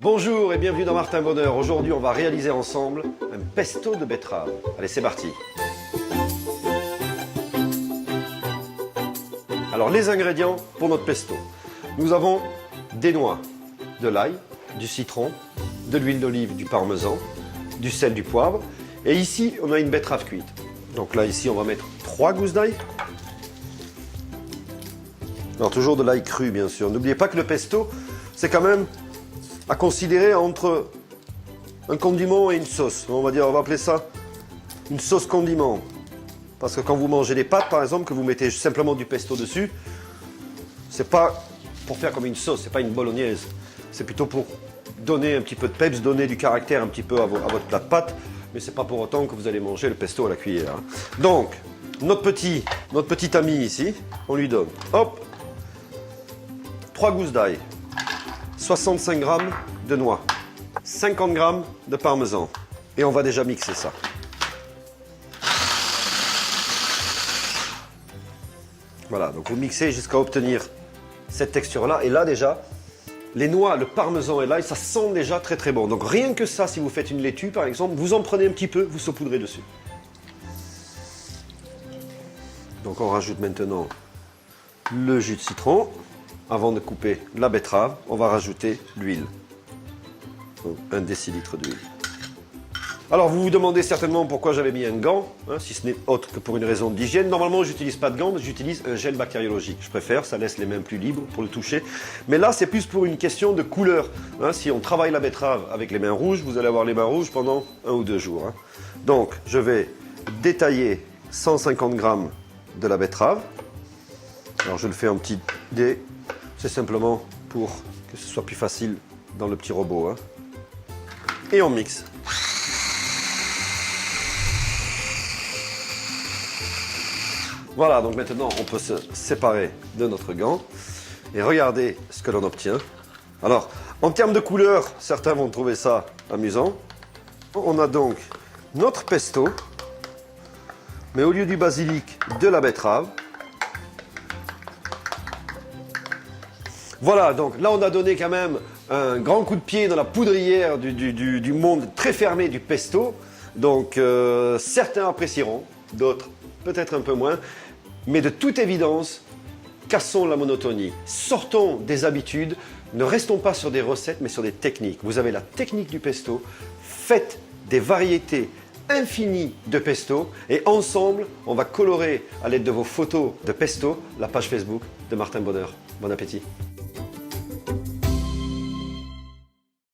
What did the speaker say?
Bonjour et bienvenue dans Martin Bonheur. Aujourd'hui, on va réaliser ensemble un pesto de betterave. Allez, c'est parti. Alors, les ingrédients pour notre pesto. Nous avons des noix, de l'ail, du citron, de l'huile d'olive, du parmesan, du sel, du poivre. Et ici, on a une betterave cuite. Donc là, ici, on va mettre 3 gousses d'ail. Alors, toujours de l'ail cru, bien sûr. N'oubliez pas que le pesto, c'est quand même à considérer entre un condiment et une sauce. On va appeler ça une sauce condiment. Parce que quand vous mangez des pâtes, par exemple, que vous mettez simplement du pesto dessus, c'est pas pour faire comme une sauce, c'est pas une bolognaise. C'est plutôt pour donner un petit peu de peps, donner du caractère un petit peu à votre plat de pâtes, mais c'est pas pour autant que vous allez manger le pesto à la cuillère. Donc, notre petit ami ici, on lui donne, hop, 3 gousses d'ail, 65 g de noix, 50 g de parmesan. Et on va déjà mixer ça. Voilà, donc vous mixez jusqu'à obtenir cette texture-là. Et là déjà, les noix, le parmesan et l'ail, ça sent déjà très très bon. Donc rien que ça, si vous faites une laitue par exemple, vous en prenez un petit peu, vous saupoudrez dessus. Donc on rajoute maintenant le jus de citron. Avant de couper la betterave, on va rajouter l'huile. 1 décilitre d'huile. Alors vous vous demandez certainement pourquoi j'avais mis un gant, si ce n'est autre que pour une raison d'hygiène. Normalement, je n'utilise pas de gants, mais j'utilise un gel bactériologique. Je préfère, ça laisse les mains plus libres pour le toucher. Mais là, c'est plus pour une question de couleur. Si on travaille la betterave avec les mains rouges, vous allez avoir les mains rouges pendant 1 ou 2 jours. Donc, je vais détailler 150 g de la betterave. Alors, je le fais en petit dé. C'est simplement pour que ce soit plus facile dans le petit robot. Et on mixe. Voilà, donc maintenant on peut se séparer de notre gant et regardez ce que l'on obtient. Alors, en termes de couleur, certains vont trouver ça amusant. On a donc notre pesto, mais au lieu du basilic, de la betterave. Voilà, donc là on a donné quand même un grand coup de pied dans la poudrière du monde très fermé du pesto. Donc certains apprécieront, d'autres peut-être un peu moins. Mais de toute évidence, cassons la monotonie. Sortons des habitudes, ne restons pas sur des recettes mais sur des techniques. Vous avez la technique du pesto, faites des variétés infinies de pesto et ensemble, on va colorer à l'aide de vos photos de pesto la page Facebook de Martin Bonheur. Bon appétit!